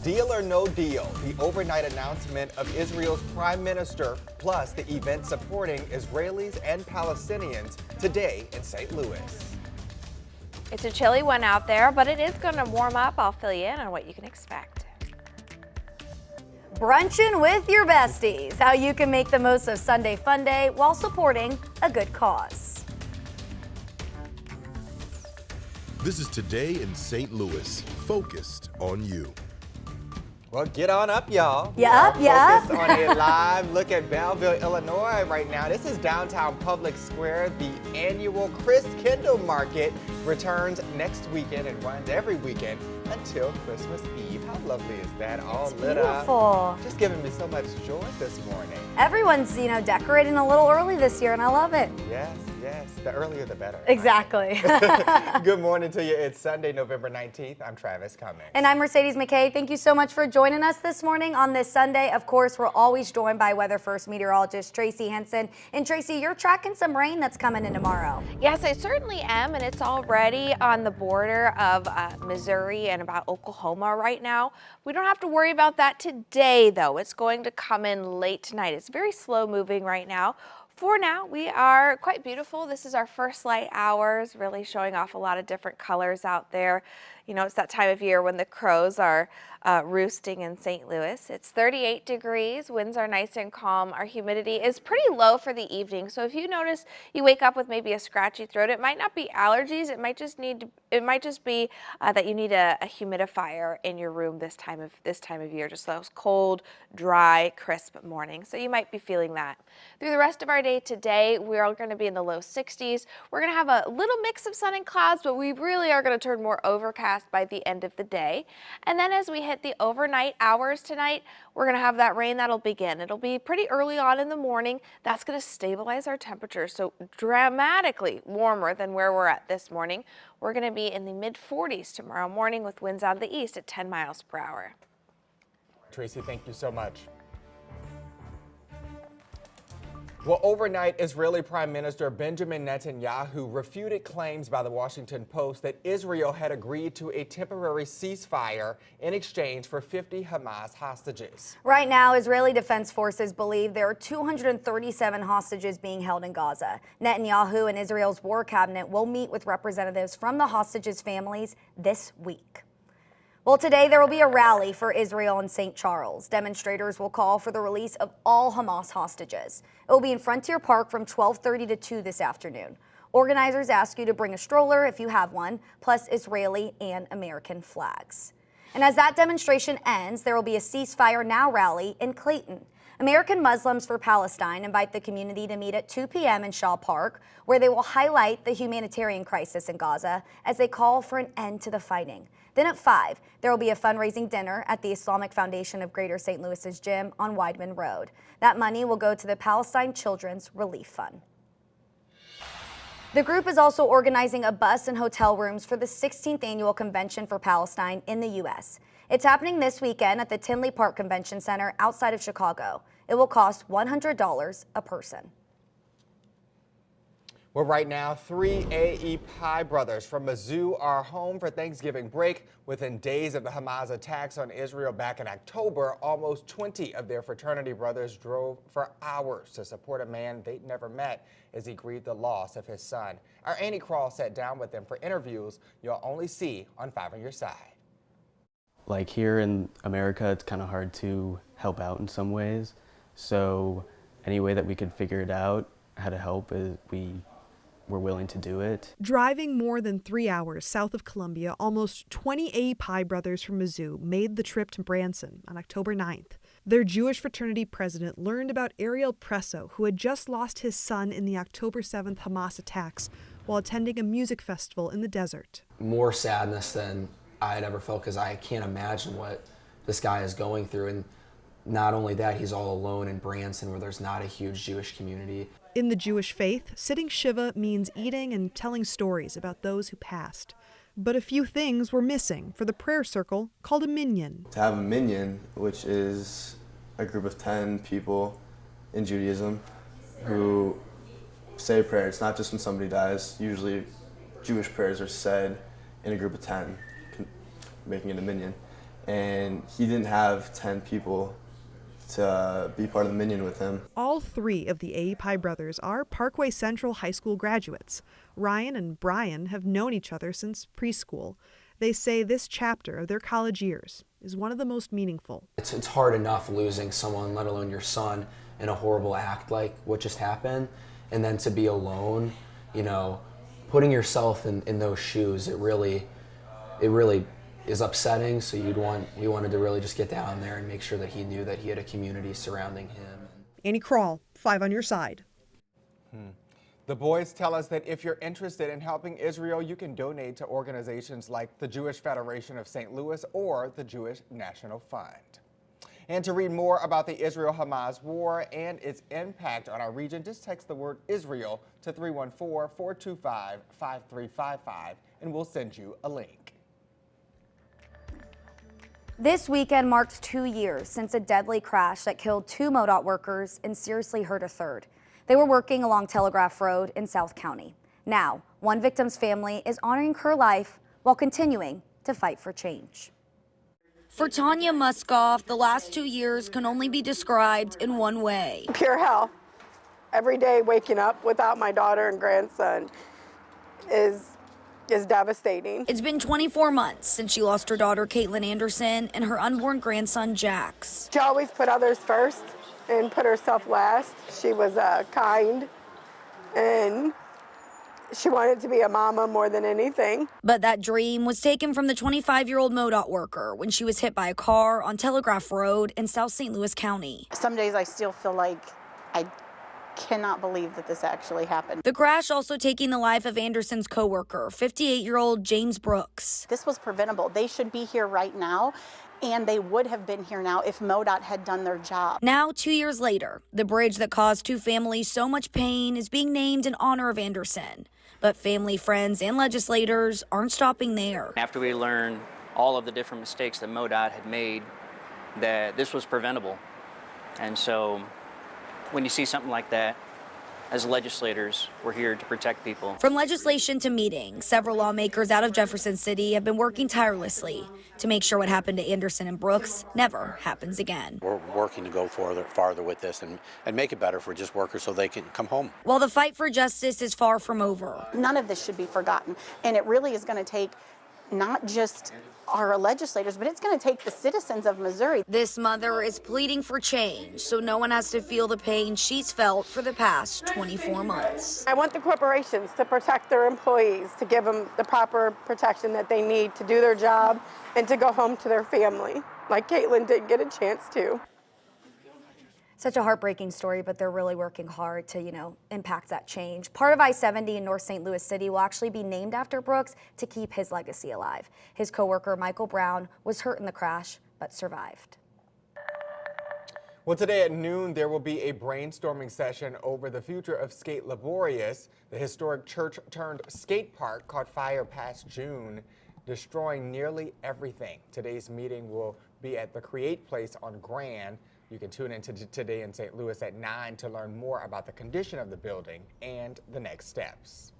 Deal or no deal, the overnight announcement of Israel's prime minister, plus the event supporting Israelis and Palestinians today in St. Louis. It's a chilly one out there, but it is going to warm up. I'll fill you in on what you can expect. Brunching with your besties, how you can make the most of Sunday Fun Day while supporting a good cause. This is Today in St. Louis, focused on you. Well, get on up, y'all. Yeah, Focused on a live look at Belleville, Illinois right now. This is downtown Public Square. The annual Chris Kendall Market returns next weekend and runs every weekend until Christmas Eve. How lovely is that? All lit Beautiful. up. Just giving me so much joy this morning. Everyone's, decorating a little early this year, and I love it. Yes, yes. The earlier, the better. Exactly. Good morning to you. It's Sunday, November 19th. I'm Travis Cummings. And I'm Mercedes McKay. Thank you so much for joining us this morning on this Sunday. Of course, we're always joined by Weather First meteorologist Tracy Henson. And Tracy, you're tracking some rain that's coming in tomorrow. Yes, I certainly am, and it's already on the border of Missouri and about Oklahoma right now. We don't have to worry about that today, though. It's going to come in late tonight. It's very slow moving right now. For now, we are quite beautiful. This is our first light hours, really showing off a lot of different colors out there. It's that time of year when the crows are roosting in St. Louis. It's 38 degrees. Winds are nice and calm. Our humidity is pretty low for the evening. So if you notice you wake up with maybe a scratchy throat, it might not be allergies. It might just be that you need a humidifier in your room this time of year. Just those cold, dry, crisp mornings. So you might be feeling that. Through the rest of our day today, we are going to be in the low 60s. We're going to have a little mix of sun and clouds, but we really are going to turn more overcast by the end of the day. And then as we hit the overnight hours tonight, we're going to have that rain that'll begin. It'll be pretty early on in the morning. That's going to stabilize our temperature, so dramatically warmer than where we're at this morning. We're going to be in the mid 40s tomorrow morning with winds out of the east at 10 miles per hour. Tracy, thank you so much. Well, overnight, Israeli Prime Minister Benjamin Netanyahu refuted claims by the Washington Post that Israel had agreed to a temporary ceasefire in exchange for 50 Hamas hostages. Right now, Israeli Defense Forces believe there are 237 hostages being held in Gaza. Netanyahu and Israel's war cabinet will meet with representatives from the hostages' families this week. Well, today there will be a rally for Israel in St. Charles. Demonstrators will call for the release of all Hamas hostages. It will be in Frontier Park from 12:30 to 2 this afternoon. Organizers ask you to bring a stroller if you have one, plus Israeli and American flags. And as that demonstration ends, there will be a Ceasefire Now rally in Clayton. American Muslims for Palestine invite the community to meet at 2 p.m. in Shaw Park, where they will highlight the humanitarian crisis in Gaza as they call for an end to the fighting. Then at 5, there will be a fundraising dinner at the Islamic Foundation of Greater St. Louis's gym on Weidman Road. That money will go to the Palestine Children's Relief Fund. The group is also organizing a bus and hotel rooms for the 16th Annual Convention for Palestine in the U.S. It's happening this weekend at the Tinley Park Convention Center outside of Chicago. It will cost $100 a person. Well, right now, 3 AE Pi brothers from Mizzou are home for Thanksgiving break. Within days of the Hamas attacks on Israel back in October, almost 20 of their fraternity brothers drove for hours to support a man they'd never met as he grieved the loss of his son. Our Annie Crawl sat down with them for interviews you'll only see on 5 on Your Side. Like here in America, it's kind of hard to help out in some ways. So any way that we could figure it out, how to help, we're willing to do it. Driving more than 3 hours south of Columbia, almost 20 AE Pi brothers from Mizzou made the trip to Branson on October 9th. Their Jewish fraternity president learned about Ariel Presso, who had just lost his son in the October 7th Hamas attacks while attending a music festival in the desert. More sadness than I had ever felt, because I can't imagine what this guy is going through. And not only that, he's all alone in Branson, where there's not a huge Jewish community. In the Jewish faith, sitting Shiva means eating and telling stories about those who passed. But a few things were missing for the prayer circle called a minyan. To have a minyan, which is a group of 10 people in Judaism who say a prayer. It's not just when somebody dies. Usually Jewish prayers are said in a group of 10, making it a minyan. and he didn't have 10 people to be part of the minyan with him. All three of the AEPI brothers are Parkway Central High School graduates. Ryan and Brian have known each other since preschool. They say this chapter of their college years is one of the most meaningful. It's hard enough losing someone, let alone your son, in a horrible act like what just happened. And then to be alone, you know, putting yourself in those shoes, it really is upsetting. So we wanted to really just get down there and make sure that he knew that he had a community surrounding him. Annie Kroll, 5 on your side. The boys tell us that if you're interested in helping Israel, you can donate to organizations like the Jewish Federation of St. Louis or the Jewish National Fund. And to read more about the Israel-Hamas war and its impact on our region, just text the word Israel to 314-425-5355 and we'll send you a link. This weekend marks 2 years since a deadly crash that killed 2 MoDOT workers and seriously hurt a third. They were working along Telegraph Road in South County. Now, one victim's family is honoring her life while continuing to fight for change. For Tanya Muskoff, the last 2 years can only be described in one way. Pure hell. Every day waking up without my daughter and grandson is devastating. It's been 24 months since she lost her daughter, Caitlin Anderson, and her unborn grandson, Jax. She always put others first and put herself last. She was kind, and she wanted to be a mama more than anything. But that dream was taken from the 25-year-old MoDOT worker when she was hit by a car on Telegraph Road in South St. Louis County. Some days I still feel like I cannot believe that this actually happened. The crash also taking the life of Anderson's coworker, 58-year-old James Brooks. This was preventable. They should be here right now, and they would have been here now if MoDOT had done their job. Now, 2 years later, the bridge that caused 2 families so much pain is being named in honor of Anderson. But family, friends, and legislators aren't stopping there. After we learned all of the different mistakes that MoDOT had made, that this was preventable. And so when you see something like that, as legislators, we're here to protect people. From legislation to meetings, several lawmakers out of Jefferson City have been working tirelessly to make sure what happened to Anderson and Brooks never happens again. We're working to go farther with this and make it better for just workers so they can come home. While the fight for justice is far from over. None of this should be forgotten, and it really is going to take not just our legislators, but it's going to take the citizens of Missouri. This mother is pleading for change so no one has to feel the pain she's felt for the past 24 months. I want the corporations to protect their employees, to give them the proper protection that they need to do their job and to go home to their family, like Caitlin did get a chance to. Such a heartbreaking story, but they're really working hard to, impact that change. Part of I-70 in North St. Louis City will actually be named after Brooks to keep his legacy alive. His coworker, Michael Brown, was hurt in the crash, but survived. Well, today at noon, there will be a brainstorming session over the future of Skate Laborious. The historic church-turned-skate park caught fire past June, destroying nearly everything. Today's meeting will be at the Create Place on Grand. You can tune in to Today in St. Louis at 9 to learn more about the condition of the building and the next steps.